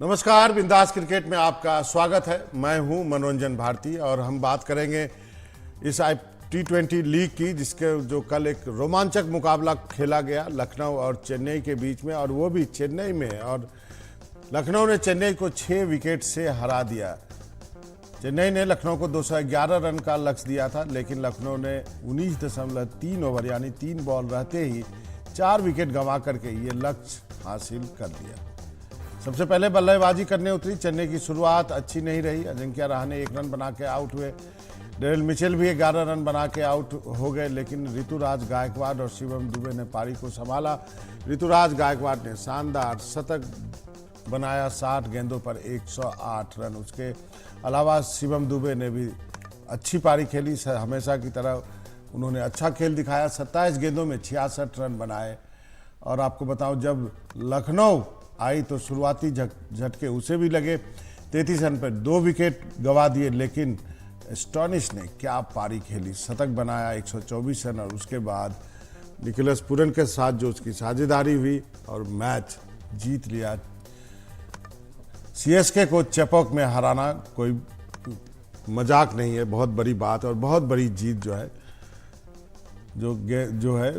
नमस्कार, बिंदास क्रिकेट में आपका स्वागत है। मैं हूं मनोरंजन भारती और हम बात करेंगे इस T20 लीग की, जिसके जो कल एक रोमांचक मुकाबला खेला गया लखनऊ और चेन्नई के बीच में, और वो भी चेन्नई में। और लखनऊ ने चेन्नई को 6 विकेट से हरा दिया। चेन्नई ने लखनऊ को 211 रन का लक्ष्य दिया था, लेकिन लखनऊ ने 19.3 ओवर यानी 3 बॉल रहते ही 4 विकेट गंवा करके ये लक्ष्य हासिल कर दिया। सबसे पहले बल्लेबाजी करने उतरी चेन्नई की शुरुआत अच्छी नहीं रही। अजिंक्य रहाणे 1 रन बना के आउट हुए। डेरिल मिचेल भी 11 रन बना के आउट हो गए, लेकिन ऋतुराज गायकवाड़ और शिवम दुबे ने पारी को संभाला। ऋतुराज गायकवाड़ ने शानदार शतक बनाया 60 गेंदों पर 108 रन। उसके अलावा शिवम दुबे ने भी अच्छी पारी खेली। हमेशा की तरह उन्होंने अच्छा खेल दिखाया। 27 गेंदों में 66 रन बनाए। और आपको बताऊं, जब लखनऊ आई तो शुरुआती झटके उसे भी लगे। 33 रन पर 2 विकेट गंवा दिए, लेकिन स्टॉनिश ने क्या पारी खेली। शतक बनाया 124 रन, और उसके बाद निकोलस पूरन के साथ जो उसकी साझेदारी हुई और मैच जीत लिया। सीएसके को चेपॉक में हराना कोई मजाक नहीं है, बहुत बड़ी बात और बहुत बड़ी जीत जो है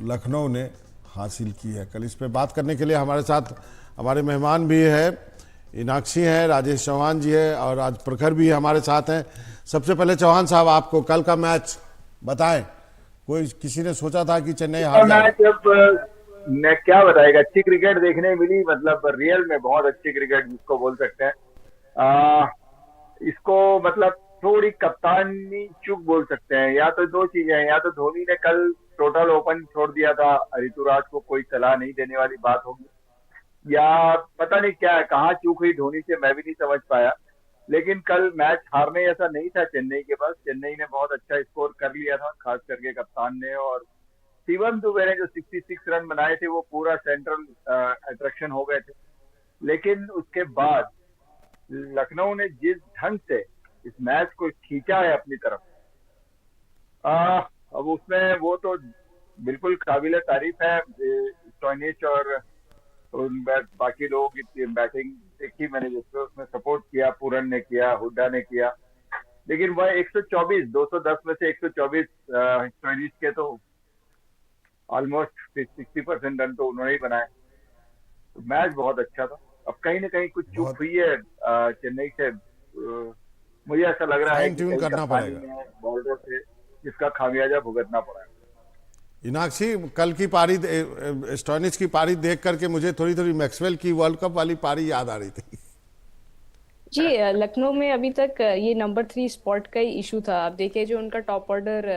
लखनऊ ने हासिल की है कल। इस पे बात करने के लिए हमारे साथ हमारे मेहमान भी है, इनाक्षी हैं, राजेश चौहान जी है और आज प्रखर भी हमारे साथ हैं। सबसे पहले चौहान साहब, आपको कल का मैच बताएं। किसी ने सोचा था कि चेन्नई हार जाएगी? मैं क्या बताएगा, अच्छी क्रिकेट देखने मिली, मतलब रियल में बहुत अच्छी क्रिकेट जिसको बोल सकते हैं। इसको मतलब थोड़ी कप्तानी चूक बोल सकते हैं। या तो 2 चीजें हैं, या तो धोनी ने कल टोटल ओपन छोड़ दिया था, ऋतुराज को कोई सलाह नहीं देने वाली बात होगी, या पता नहीं क्या है, कहाँ चूक हुई धोनी से, मैं भी नहीं समझ पाया। लेकिन कल मैच हारने ऐसा नहीं था चेन्नई के पास। चेन्नई ने बहुत अच्छा स्कोर कर लिया था, खास करके कप्तान ने। और शिवम दुबे ने जो 66 रन बनाए थे वो पूरा सेंट्रल अट्रैक्शन हो गए थे। लेकिन उसके बाद लखनऊ ने जिस ढंग से इस मैच को खींचा है अपनी तरफ, अब उसमें वो तो बिल्कुल काबिल तारीफ है। स्टॉइनिस और बाकी लोग की बैटिंग देखी मैंने, जिसको उसमें सपोर्ट किया, पूरन ने किया, हुड्डा ने किया। लेकिन वह 124 210 में से 124 स्टॉइनिस के, तो ऑलमोस्ट 60% रन तो उन्होंने ही बनाए। तो मैच बहुत अच्छा था। अब कहीं ना कहीं कुछ चूक हुई है चेन्नई से। मुझे ऐसा लग रहा है कि कहीं करना पड़ेगा बॉलरों से, जिसका खामियाजा भुगतना पड़ा है। इनाक्षी, कल की पारी स्टॉइनिस की पारी देख करके मुझे थोड़ी थोड़ी मैक्सवेल की वर्ल्ड कप वाली पारी याद आ रही थी। जी, लखनऊ में अभी तक ये नंबर 3 स्पॉट का ही इशू था। आप देखिए, जो उनका टॉप ऑर्डर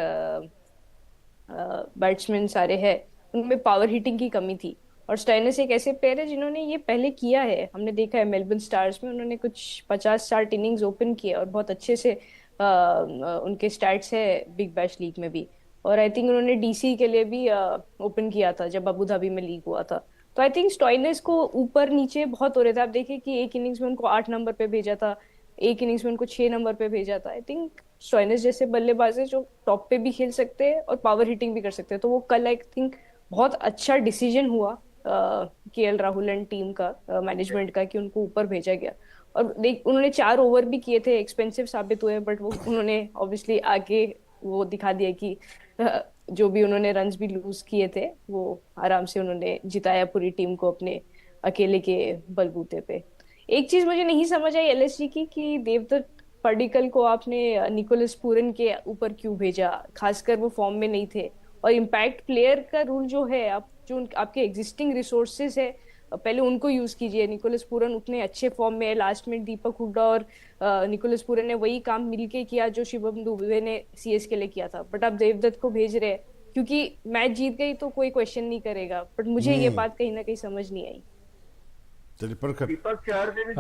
बैट्समैन सारे हैं, उनमें पावर हिटिंग की कमी थी। और स्टोइनिस एक ऐसे प्लेयर है जिन्होंने ये पहले किया है। हमने देखा है मेलबर्न स्टार्स में उन्होंने कुछ 50-60 इनिंग्स ओपन किए और बहुत अच्छे से उनके स्टैट्स है बिग बैश लीग में भी। और आई थिंक उन्होंने डीसी के लिए भी ओपन किया था जब अबू धाबी में लीग हुआ था। तो आई थिंक स्टोइनिस को ऊपर नीचे बहुत हो रहे थे। आप देखिए कि एक इनिंग्स में उनको 8 नंबर पे भेजा था, एक इनिंग्स में उनको 6 नंबर पे भेजा था। आई थिंक स्टोइनिस जैसे बल्लेबाज है जो टॉप पे भी खेल सकते हैं और पावर हिटिंग भी कर सकते हैं। तो वो कल आई थिंक बहुत अच्छा डिसीजन हुआ केएल राहुल एंड टीम का, मैनेजमेंट का, कि उनको ऊपर भेजा गया। और उन्होंने 4 ओवर भी किए थे, एक्सपेंसिव साबित हुए, बट वो उन्होंने ऑब्वियसली आगे वो दिखा दिया कि जो भी उन्होंने रन्स भी लूज किए थे वो आराम से उन्होंने जिताया पूरी टीम को अपने अकेले के बलबूते पे। एक चीज मुझे नहीं समझ आई एलएसजी की, कि देवदत्त पडिक्कल को आपने निकोलस पूरन के ऊपर क्यों भेजा, खासकर वो फॉर्म में नहीं थे। और इम्पैक्ट प्लेयर का रूल जो है, आप जो आपके एग्जिस्टिंग रिसोर्सेज है पहले उनको यूज कीजिए। निकोलस पूरन उतने अच्छे फॉर्म में है, लास्ट में दीपक हुड्डा और निकोलस पूरन ने वही काम मिलके किया जो शिवम दुबे ने सीएस के लिए किया था। बट आप देवदत्त को भेज रहे हैं क्योंकि मैच जीत गई तो कोई क्वेश्चन नहीं करेगा। बट मुझे ये बात कहीं ना कहीं समझ नहीं आई। दीपक चहर ने भी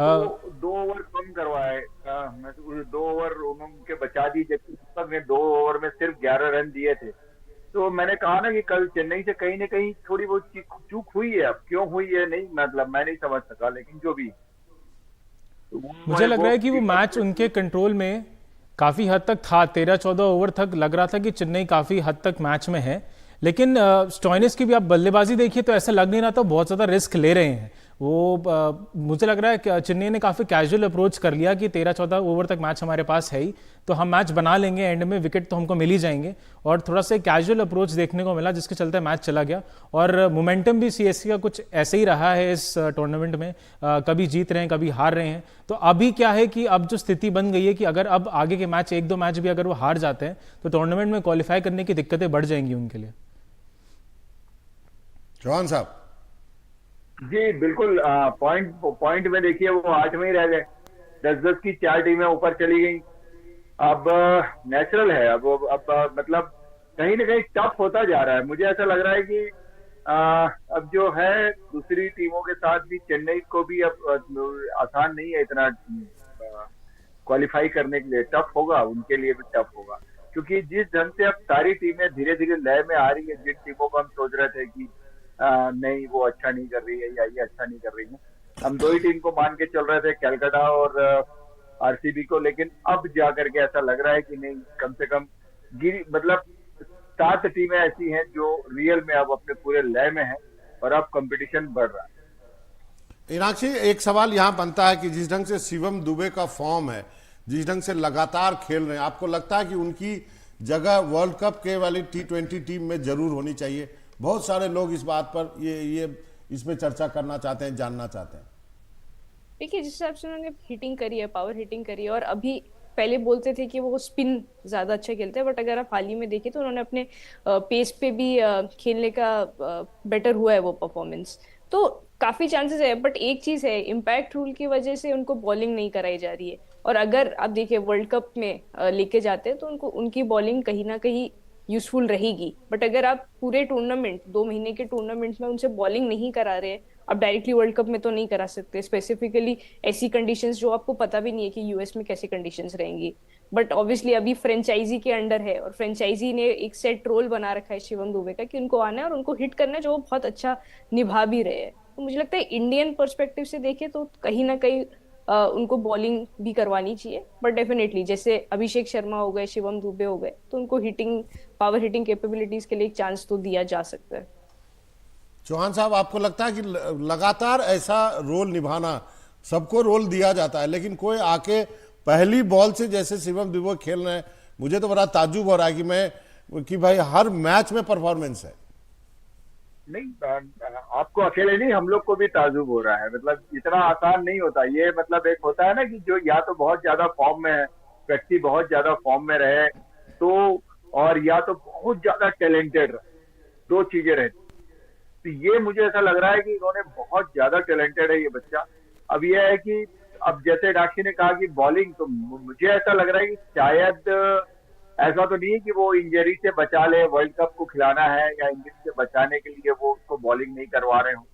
2 ओवर कम करवाए, 2 ओवर उनके बचा दी, जबकि दीपक ने 2 ओवर में सिर्फ 11 रन दिए थे। तो मैंने कहा ना कि कल चेन्नई से कहीं ना कहीं थोड़ी बहुत चूक हुई है। अब क्यों हुई है नहीं, मतलब मैं नहीं समझ सका, लेकिन जो भी तो मुझे लग रहा है कि वो मैच उनके कंट्रोल में काफी हद तक था। 13-14 ओवर तक लग रहा था कि चेन्नई काफी हद तक मैच में है। लेकिन स्टोइनिस की भी आप बल्लेबाजी देखिए तो ऐसा लग नहीं रहा था बहुत ज्यादा रिस्क ले रहे हैं। मुझे लग रहा है कि चेन्नई ने काफ़ी कैजुअल अप्रोच कर लिया कि 13-14 ओवर तक मैच हमारे पास है ही, तो हम मैच बना लेंगे, एंड में विकेट तो हमको मिल ही जाएंगे, और थोड़ा सा कैजुअल अप्रोच देखने को मिला जिसके चलते मैच चला गया। और मोमेंटम भी सीएसके का कुछ ऐसे ही रहा है इस टूर्नामेंट में, कभी जीत रहे हैं कभी हार रहे हैं। तो अभी क्या है कि अब जो स्थिति बन गई है कि अगर अब आगे के मैच 1-2 मैच भी अगर वो हार जाते हैं तो टूर्नामेंट में क्वालिफाई करने की दिक्कतें बढ़ जाएंगी उनके लिए। चौहान साहब। जी बिल्कुल, पॉइंट में देखिए वो 8 में ही रह गए, 10-10 की 4 टीमें ऊपर चली गई। अब नेचुरल है, अब मतलब कहीं ना कहीं टफ होता जा रहा है। मुझे ऐसा लग रहा है कि अब जो है दूसरी टीमों के साथ भी चेन्नई को भी अब आसान नहीं है इतना क्वालिफाई करने के लिए, टफ होगा उनके लिए भी, टफ होगा क्योंकि जिस ढंग से अब सारी टीमें धीरे धीरे लय में आ रही है। जिन टीमों को हम सोच रहे थे कि नहीं वो अच्छा नहीं कर रही है या ये अच्छा नहीं कर रही है, हम 2 ही टीम को मान के चल रहे थे, कैलकाटा और आरसीबी को, लेकिन अब जा करके ऐसा लग रहा है कि नहीं, कम से कम मतलब 7 टीमें ऐसी हैं जो रियल में अब अपने पूरे लय में हैं और अब कंपटीशन बढ़ रहा है। मीनाक्षी, एक सवाल यहाँ बनता है कि जिस ढंग से शिवम दुबे का फॉर्म है, जिस ढंग से लगातार खेल रहे हैं, आपको लगता है कि उनकी जगह वर्ल्ड कप के वाली T20 टीम में जरूर होनी चाहिए? बहुत सारे लोग इस बात पर ये इसमें चर्चा करना चाहते हैं, जानना चाहते हैं। देखिए, जिस हिसाब से उन्होंने हिटिंग करी है, पावर हिटिंग करी है, और अभी पहले बोलते थे कि वो स्पिन ज्यादा अच्छा खेलते हैं, बट अगर आप हाल ही में देखें तो उन्होंने अपने पेस पे भी खेलने का बेटर हुआ है वो परफॉर्मेंस, तो काफी चांसेस है। बट एक चीज है, इम्पैक्ट रूल की वजह से उनको बॉलिंग नहीं कराई जा रही है, और अगर आप देखिए वर्ल्ड कप में लेके जाते हैं तो उनको उनकी बॉलिंग कहीं ना कहीं यूजफुल रहेगी। बट अगर आप पूरे टूर्नामेंट, 2 महीने के टूर्नामेंट में उनसे बॉलिंग नहीं करा रहे, आप डायरेक्टली वर्ल्ड कप में तो नहीं करा सकते, स्पेसिफिकली ऐसी कंडीशंस जो आपको पता भी नहीं है कि यूएस में कैसी कंडीशंस रहेंगी। बट ऑब्वियसली अभी फ्रेंचाइजी के अंडर है, और फ्रेंचाइजी ने एक सेट रोल बना रखा है शिवम दुबे का कि उनको आना है और उनको हिट करना है, जो वो बहुत अच्छा निभा भी रहे हैं। तो मुझे लगता है इंडियन पर्सपेक्टिव से देखें तो कहीं ना कहीं उनको बॉलिंग भी करवानी चाहिए, बट डेफिनेटली जैसे अभिषेक शर्मा हो गए, शिवम दुबे हो गए, तो उनको हिटिंग, पावर हिटिंग कैपेबिलिटीज के लिए एक चांस तो दिया जा सकता है। चौहान साहब, आपको लगता है कि लगातार ऐसा रोल निभाना, सबको रोल दिया जाता है, लेकिन कोई आके पहली बॉल से जैसे शिवम दुबे खेल रहे हैं, मुझे तो बड़ा ताज्जुब हो रहा है कि भाई हर मैच में परफॉर्मेंस है। नहीं, आपको अकेले नहीं, हम लोग को भी ताजुब हो रहा है। मतलब इतना आसान नहीं होता ये, मतलब एक होता है ना कि जो या तो बहुत ज्यादा फॉर्म में है, व्यक्ति बहुत ज्यादा फॉर्म में रहे तो, और या तो बहुत ज्यादा टैलेंटेड रहे, 2 चीजें रहती। तो ये मुझे ऐसा लग रहा है कि इन्होंने बहुत ज्यादा टैलेंटेड है ये बच्चा। अब ये है कि अब जैसे राक्षी ने कहा कि बॉलिंग, तो मुझे ऐसा लग रहा है कि शायद ऐसा तो नहीं है कि वो इंजरी से बचा ले, वर्ल्ड कप को खिलाना है, या इंजरी से बचाने के लिए वो उसको बॉलिंग नहीं करवा रहे हो,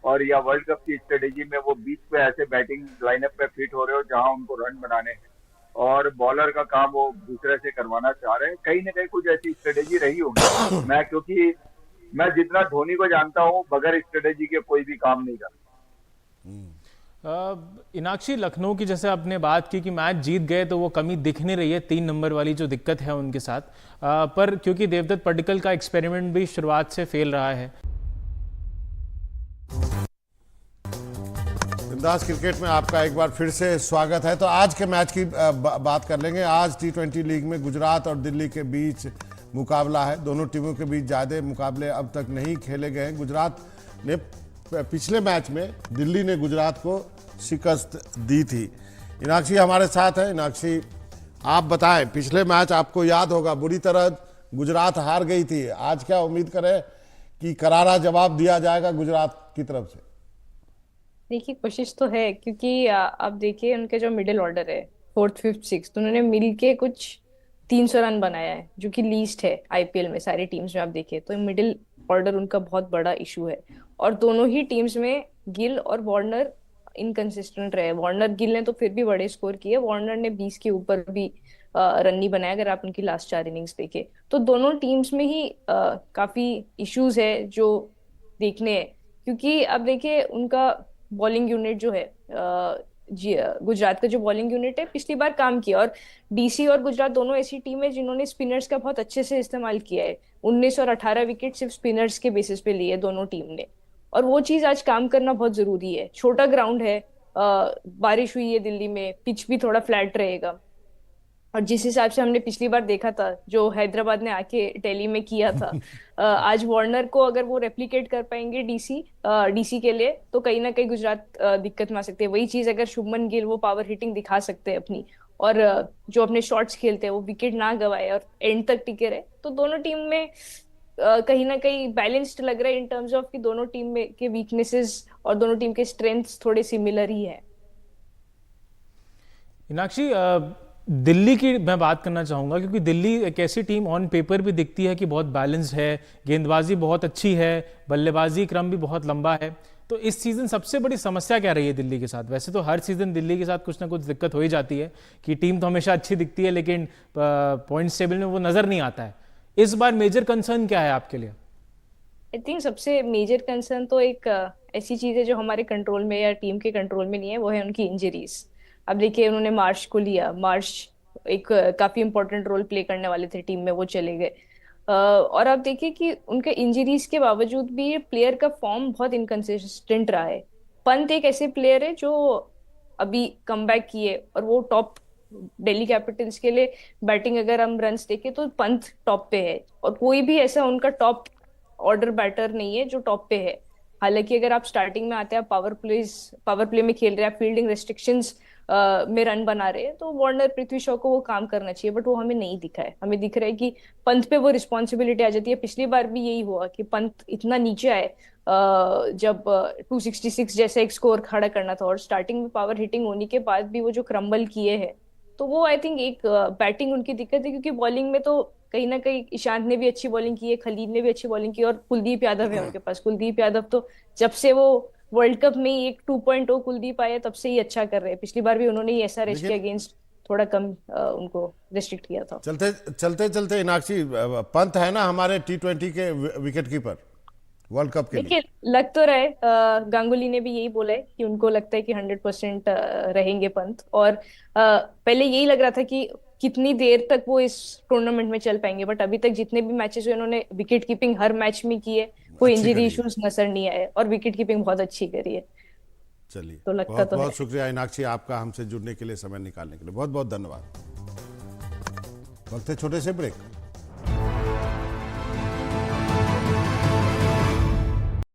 और या वर्ल्ड कप की स्ट्रेटेजी में वो बीच पे ऐसे बैटिंग लाइनअप पे फिट हो रहे हो जहां उनको रन बनाने हैं, और बॉलर का काम वो दूसरे से करवाना चाह रहे हैं। कहीं ना कहीं कुछ ऐसी स्ट्रेटेजी रही होगी। क्योंकि मैं जितना धोनी को जानता हूँ, बगैर स्ट्रेटेजी के कोई भी काम नहीं करता। इनाक्षी, लखनऊ की जैसे आपने बात की कि मैच जीत गए तो वो कमी दिख नहीं रही है, 3 नंबर वाली जो दिक्कत है उनके साथ, पर क्योंकि देवदत्त पड्डीकल का एक्सपेरिमेंट भी शुरुआत से फेल रहा है। बिंदास क्रिकेट में आपका एक बार फिर से स्वागत है। तो आज के मैच की बात कर लेंगे। आज T20 लीग में गुजरात और दिल्ली के बीच मुकाबला है। दोनों टीमों के बीच ज़्यादा मुकाबले अब तक नहीं खेले गए हैं। गुजरात ने पिछले मैच में दिल्ली ने गुजरात को शिकस्त दी थी। इनाक्षी हमारे साथ है। इनाक्षी, आप बताएं, पिछले मैच आपको याद होगा बुरी तरह गुजरात हार गई थी। आज क्या उम्मीद करें कि करारा जवाब दिया जाएगा गुजरात की तरफ से? देखिए, कोशिश तो है, क्योंकि आप देखिए उनके जो मिडिल ऑर्डर है, 4th 5th 6th, उन्होंने मिलके कुछ 300 रन बनाया है, जो कि लीस्ट है आईपीएल में सारी टीम्स में। आप देखिए तो मिडिल ऑर्डर उनका बहुत बड़ा इशू है, और दोनों ही टीम्स में गिल और वार्नर इनकंसिस्टेंट रहे। वार्नर, गिल ने तो फिर भी बड़े स्कोर किए, वार्नर ने 20 के ऊपर भी रन नहीं बनाया अगर आप उनकी लास्ट 4 इनिंग्स देखे तो। दोनों टीम्स में ही काफी इश्यूज है जो देखने हैं, क्योंकि अब देखिए उनका बॉलिंग यूनिट जो है, गुजरात का जो बॉलिंग यूनिट है, पिछली बार काम किया, और डीसी और गुजरात दोनों ऐसी टीम है जिन्होंने स्पिनर्स का बहुत अच्छे से इस्तेमाल किया है। 19 और 18 विकेट सिर्फ स्पिनर्स के बेसिस पे लिए दोनों टीम ने, और वो चीज आज काम करना बहुत जरूरी है। छोटा ग्राउंड है, बारिश हुई है दिल्ली में, पिच भी थोड़ा फ्लैट रहेगा, और जिस हिसाब से हमने पिछली बार देखा था जो हैदराबाद ने आके दिल्ली में किया था, आज वार्नर को अगर वो रेप्लिकेट कर पाएंगे डीसी के लिए, तो कहीं ना कहीं गुजरात दिक्कत में आ सकते हैं। वही चीज अगर शुभमन गिल वो पावर हिटिंग दिखा सकते हैं अपनी, और जो अपने शॉट्स खेलते हैं वो विकेट ना गवाए और एंड तक टिके रहे, तो दोनों टीम में कहीं ना कहीं बैलेंस्ड लग रहा है इन टर्म्स ऑफ कि दोनों टीम में के वीकनेसेस और दोनों टीम के स्ट्रेंथ्स थोड़े सिमिलर ही है। मीनाक्षी, दिल्ली की मैं बात करना चाहूंगा, क्योंकि दिल्ली एक ऐसी टीम ऑन पेपर भी दिखती है कि बहुत बैलेंस्ड है, गेंदबाजी बहुत अच्छी है, बल्लेबाजी क्रम भी बहुत लंबा है। तो इस सीजन सबसे बड़ी समस्या क्या रही है दिल्ली के साथ? वैसे तो हर सीजन दिल्ली के साथ कुछ ना कुछ दिक्कत हो ही जाती है कि टीम तो हमेशा अच्छी दिखती है लेकिन पॉइंट्स टेबल में वो नजर नहीं आता है। इस बार मेजर कंसर्न क्या है आपके लिए? आई थिंक सबसे मेजर कंसर्न तो एक ऐसी चीज है जो हमारे कंट्रोल में या टीम के कंट्रोल में नहीं है, वो है उनकी इंजरीज। अब देखिए उन्होंने मार्श को लिया, मार्श एक काफी इंपॉर्टेंट रोल प्ले करने वाले थे टीम में, वो चले गए। और अब देखिए कि उनके इंजरीज के बावजूद भी प्लेयर का फॉर्म बहुत इनकंसिस्टेंट रहा है। पंत एक ऐसे प्लेयर है जो अभी कमबैक किए, और वो टॉप दिल्ली कैपिटल्स के लिए बैटिंग अगर हम रन्स देखें तो पंत टॉप पे है, और कोई भी ऐसा उनका टॉप ऑर्डर बैटर नहीं है जो टॉप पे है। हालांकि अगर आप स्टार्टिंग में आते हैं, पावर प्ले में खेल रहे हैं, फील्डिंग रेस्ट्रिक्शंस में रन बना रहे हैं, तो वार्नर पृथ्वी शॉ को वो काम करना चाहिए, बट वो हमें नहीं दिखा है। हमें दिख रहा है कि पंत पे वो रिस्पॉन्सिबिलिटी आ जाती है। पिछली बार भी यही हुआ कि पंत इतना नीचे आए जब 266 जैसा एक स्कोर खड़ा करना था, और स्टार्टिंग में पावर हिटिंग होने के बाद भी वो जो क्रम्बल किए हैं, तो वो आई थिंक एक बैटिंग उनकी दिक्कत है। क्योंकि बॉलिंग में तो कहीं ना कहीं ईशांत ने भी अच्छी बॉलिंग की है, खलील ने भी अच्छी बॉलिंग की, और कुलदीप यादव है उनके पास। कुलदीप यादव तो जब से वो वर्ल्ड कप में ही एक 2.0 कुलदीप आया तब से ही अच्छा कर रहे हैं। पिछली बार भी उन्होंने ही ऐसा रेस के अगेंस्ट थोड़ा कम उनको रिस्ट्रिक्ट किया था। चलते मीनाक्षी, पंत है ना हमारे T20 के विकेट कीपर वर्ल्ड कप के लिए। देखिए लग तो रहा है, गांगुली ने भी यही बोला है कि उनको लगता है कि 100% रहेंगे पंत। और पहले यही लग रहा था कि कितनी देर तक वो इस टूर्नामेंट में चल पाएंगे, बट अभी तक जितने भी मैचेस हुए उन्होंने विकेट कीपिंग हर मैच में की है, कोई अच्छी इंजरी करी है। इश्यूज नजर नहीं आए, और विकेट कीपिंग बहुत अच्छी करी है। चलिए, तो लगता बहुत तो है। बहुत शुक्रिया मीनाक्षी आपका हमसे जुड़ने के लिए, समय निकालने के लिए बहुत बहुत धन्यवाद। वक्त है छोटे से ब्रेक।